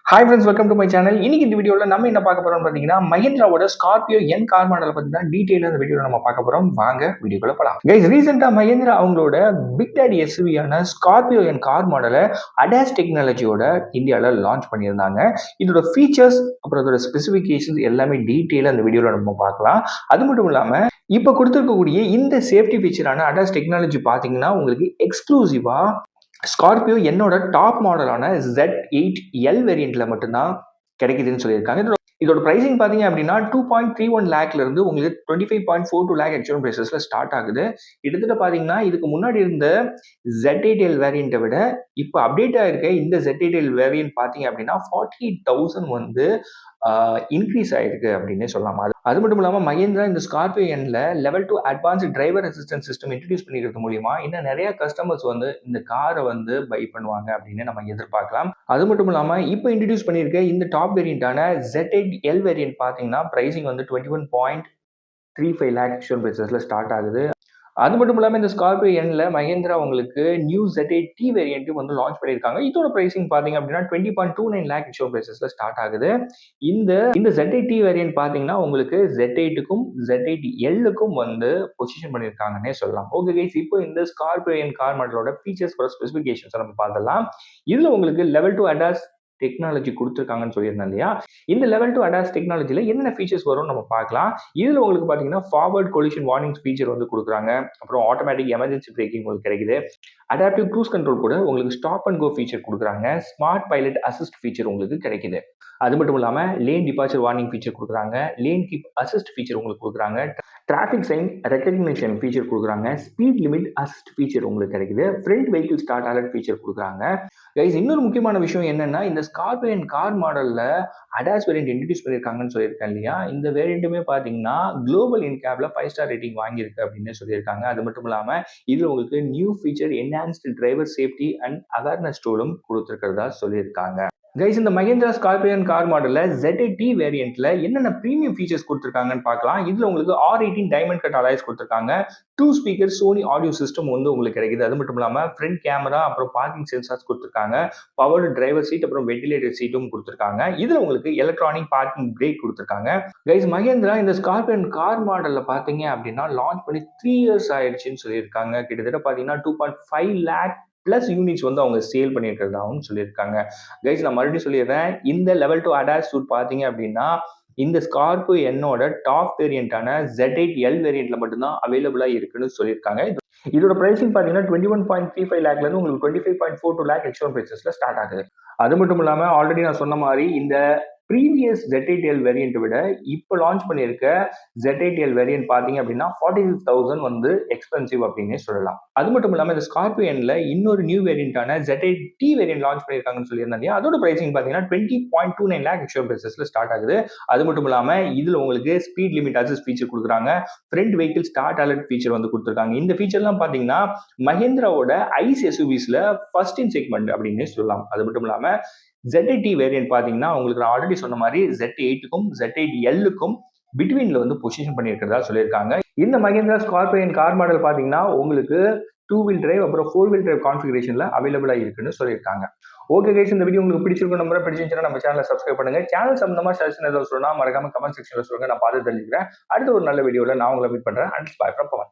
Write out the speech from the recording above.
Hi friends, welcome to my channel. இன்னைக்கு இந்த வீடியோவில் நம்ம என்ன பார்க்க போறோம்னு பார்த்தீங்கன்னா, மஹிந்திராவோட ஸ்கார்பியோ என் கார் மாடலை பற்றி தான் டீட்டெயிலாக இந்த வீடியோவில் நம்ம பார்க்க போறோம். வாங்க வீடியோக்குள்ள போகலாம். கைஸ், ரீசெண்டாக மஹிந்திரா அவங்களோட பிக் டாடி எஸ்யூவியான ஸ்கார்பியோ என் கார் மாடலை அடாஸ் டெக்னாலஜியோட இந்தியாவில் லான்ச் பண்ணியிருந்தாங்க. இதோட ஃபீச்சர்ஸ் அப்புறம் அதோட ஸ்பெசிஃபிகேஷன்ஸ் எல்லாமே டீட்டெயிலாக இந்த வீடியோவில் நம்ம பார்க்கலாம். அது மட்டும் இல்லாமல் இப்போ கொடுத்துருக்கக்கூடிய இந்த சேஃப்டி ஃபீச்சரான அடாஸ் டெக்னாலஜி பார்த்தீங்கன்னா உங்களுக்கு எக்ஸ்க்ளூசிவா ஸ்கார்பியோ என்னோட டாப் மாடலான Z8L வேரியண்ட்ல மட்டும்தான் கிடைக்குதுன்னு சொல்லியிருக்காங்க. இதோட பிரைசிங் பார்த்தீங்க அப்படின்னா 2.31 லேக்ல இருந்து உங்களுக்கு 25.42 லேக் ஆக்சுவல் பிரைசஸ்ல ஸ்டார்ட் ஆகுது. கிட்டத்தட்ட பார்த்தீங்கன்னா இதுக்கு முன்னாடி இருந்த Z8L வேரியண்ட்டை விட இப்போ அப்டேட் ஆயிருக்க இந்த Z8L வேரியன்ட் பார்த்தீங்க அப்படின்னா 48,000 வந்து இன்க்ரீஸ் ஆயிருக்கு அப்படின்னு சொல்லலாம். அது மட்டும் இல்லாமல் மஹிந்திரா இந்த ஸ்கார்பியோ என்ல level 2 advanced driver assistant system introduce பண்ணிக்கிறது மூலியமா இன்னும் நிறைய கஸ்டமர்ஸ் வந்து இந்த காரை வந்து பை பண்ணுவாங்க அப்படின்னு நம்ம எதிர்பார்க்கலாம். அது மட்டும் இல்லாமல் இப்போ இன்ட்ரடியூஸ் பண்ணியிருக்க இந்த டாப் வேரியண்டான Z8L வேரியன்ட் பார்த்தீங்கன்னா பிரைசிங் வந்து 21.35 லேக் ஆக்சுவல் பிரைசஸ்ல ஸ்டார்ட் ஆகுது. அது மட்டும் இல்லாமல் இந்த ஸ்கார்பியோ என்ல மஹிந்திரா உங்களுக்கு நியூ Z8T வேரியண்ட்டும் வந்து லான்ச் பண்ணியிருக்காங்க. இதோட பிரைசிங் பார்த்தீங்க அப்படின்னா 20.29 லேக் ஆக்சுவல் பிரைசஸ்ல ஸ்டார்ட் ஆகுது. இந்த Z8T வேரியன்ட் பார்த்தீங்கன்னா உங்களுக்கு Z8க்கும் Z8Lக்கும் வந்து பொசிஷன் பண்ணியிருக்காங்கன்னே சொல்லலாம். ஓகே கைஸ், இப்போ இந்த ஸ்கார்பியோ என் கார் மாடலோட ஃபீச்சர்ஸ் ஸ்பெசிஃபிகேஷன்ஸ் நம்ம பார்த்துடலாம். இதுல உங்களுக்கு லெவல் 2 அடாஸ் டெக்னாலஜி கொடுத்துருக்காங்கன்னு சொல்லியிருந்தேன் இல்லையா? இந்த லெவல் 2 அடாஸ் டெக்னாலஜியில் என்னென்ன ஃபீச்சர்ஸ் வரும்னு நம்ம பார்க்கலாம். இதில் உங்களுக்கு பார்த்தீங்கன்னா ஃபார்வர்ட் கொலிஷன் வார்னிங்ஸ் ஃபீச்சர் வந்து கொடுக்குறாங்க. அப்புறம் ஆட்டோமேட்டிக் எமர்ஜென்சி பிரேக்கிங் உங்களுக்கு கிடைக்குது. அடாப்டிவ் க்ரூஸ் கண்ட்ரோல் கூட உங்களுக்கு ஸ்டாப் அண்ட் கோ ஃபீச்சர் கொடுக்குறாங்க. ஸ்மார்ட் பைலட் அசிஸ்ட் ஃபீச்சர் உங்களுக்கு கிடைக்குது. அது மட்டும் இல்லாமல் லேன் டிபார்ச்சர் வார்னிங் ஃபீச்சர் கொடுக்குறாங்க. லேன் கீப் அசிஸ்ட் ஃபீச்சர் உங்களுக்கு கொடுக்குறாங்க. டிராஃபிக் சைன் ரெகக்னிஷன் ஃபீச்சர் கொடுக்குறாங்க. ஸ்பீட் லிமிட் அசிஸ்ட் ஃபீச்சர் உங்களுக்கு கிடைக்குது. Front vehicle start alert feature கொடுக்குறாங்க. கைஸ், இன்னொரு முக்கியமான விஷயம் என்னன்னா இந்த ஸ்கார்பியோ என் கார் மாடல்ல அடாஸ் வேரியன்ட் இன்ட்ரடியூஸ் பண்ணியிருக்காங்கன்னு சொல்லியிருக்கேன் இல்லையா? இந்த வேரியண்ட்டுமே பார்த்தீங்கன்னா குளோபல் இன்கேப்ல 5 ஸ்டார் ரேட்டிங் வாங்கியிருக்கு அப்படின்னு சொல்லியிருக்காங்க. அது மட்டும் இல்லாமல் இதில் உங்களுக்கு new feature enhanced driver safety and awareness டூலும் கொடுத்துருக்கிறதா சொல்லியிருக்காங்க. கைஸ், இந்த மஹிந்திரா ஸ்கார்பியோ கார் மாடல்ல Z8T வேரியண்ட்ல என்னென்ன பிரீமியம் ஃபீச்சர்ஸ் கொடுத்துருக்காங்கன்னு பார்க்கலாம். இதுல உங்களுக்கு R18 டைமண்ட் கட் அலாய்ஸ் கொடுத்துருக்காங்க. 2 ஸ்பீக்கர் சோனி ஆடியோ சிஸ்டம் வந்து உங்களுக்கு கிடைக்குது. அது மட்டும் இல்லாம ஃப்ரண்ட் கேமரா அப்புறம் பார்க்கிங் சென்சார்ஸ் கொடுத்துருக்காங்க. பவர்டு டிரைவர் சீட் அப்புறம் வென்டிலேட்டர் சீட்டும் கொடுத்துருக்காங்க. இதுல உங்களுக்கு எலக்ட்ரானிக் பார்க்கிங் பிரேக் கொடுத்துருக்காங்க. கைஸ், மஹிந்திரா இந்த ஸ்கார்பியோ கார் மாடல்ல பாத்தீங்க அப்படின்னா லான்ச் பண்ணி 3 இயர்ஸ் ஆயிடுச்சுன்னு சொல்லியிருக்காங்க. கிட்டத்தட்ட பாத்தீங்கன்னா 2.5 லேக் பிளஸ் யூனிட்ஸ் வந்து அவங்க சேல் பண்ணியிருக்கிறதாகவும் சொல்லியிருக்காங்க. கைஸ், நான் மறுபடியும் சொல்லிடுறேன், இந்த லெவல் 2 அடாஸ் சூட் பார்த்தீங்க அப்படின்னா இந்த ஸ்கார்பியோ என்னோட டாப் வேரியண்டான Z8L வேரியண்ட்ல மட்டும்தான் அவைலபிளா இருக்குன்னு சொல்லியிருக்காங்க. இதோட பிரைசிங் பார்த்தீங்கன்னா 21.35 லேக்ல இருந்து உங்களுக்கு 25.42 லேக் ஆக்சுவல் பிரைசஸ்ல ஸ்டார்ட் ஆகுது. அது மட்டும் இல்லாம ஆல்ரெடி நான் சொன்ன மாதிரி இந்த ப்ரீவியஸ் Z8L வேரியண்ட் விட இப்போ லான்ச் பண்ணியிருக்க Z8L வேரியண்ட் பார்த்தீங்க அப்படின்னா 46,000 வந்து எக்ஸ்பென்சிவ் அப்படின்னே சொல்லலாம். அது மட்டும் இல்லாமல் இந்த ஸ்கார்பியோ என்ல இன்னொரு நியூ வேரியண்டான Z8T வேரியண்ட் லான்ச் பண்ணியிருக்காங்கன்னு சொல்லியிருந்தாங்க. அதோட பிரைசிங் பார்த்தீங்கன்னா 20.29 லேக் ஆக்சுவல் பிரைசஸ்ல ஸ்டார்ட் ஆகுது. அது மட்டும் இல்லாமல் இதுல உங்களுக்கு ஸ்பீட் லிமிட் அசிஸ்ட் ஃபீச்சர் கொடுக்குறாங்க. Front vehicle start alert feature வந்து கொடுத்துருக்காங்க. இந்த ஃபீச்சர்லாம் பார்த்தீங்கன்னா மஹிந்திராவோட ஐஸ் எஸ்யூவிஸ்ல ஃபர்ஸ்ட் இன் செக்மெண்ட் அப்படின்னே சொல்லலாம். அது மட்டும் இல்லாமல் Z8T வேரியன்ட் பார்த்தீங்கன்னா உங்களுக்கு நான் ஆல்ரெடி சொன்ன மாதிரி Z8க்கும் Z8Lக்கும் பிட்வீன்ல வந்து பொசிஷன் பண்ணியிருக்கிறதா சொல்லியிருக்காங்க. இந்த மஹிந்திரா ஸ்கார்பியோ கார் மாடல் பார்த்தீங்கன்னா உங்களுக்கு 2 வீல் டிரைவ் அப்புறம் 4 வீல் டிரைவ் கான்ஃபிகரேஷன்ல அவைலபிளா இருக்குன்னு சொல்லியிருக்காங்க. ஓகே கைஸ், இந்த வீடியோ உங்களுக்கு பிடிச்சிருக்கும் நம்பரை பிடிச்சிருந்துச்சுன்னா நம்ம சேனலை சப்ஸ்கிரைப் பண்ணுங்க. சேனல் சம்பந்தமா சஜஷன் ஏதாவது சொல்லணும்னா மறக்காம கமெண்ட் செக்ஷன்ல சொல்லுங்க, நான் பார்த்து தெரிஞ்சுக்கிறேன். அடுத்த ஒரு நல்ல வீடியோல நான் உங்களை மீட் பண்றேன். And bye from Pawan.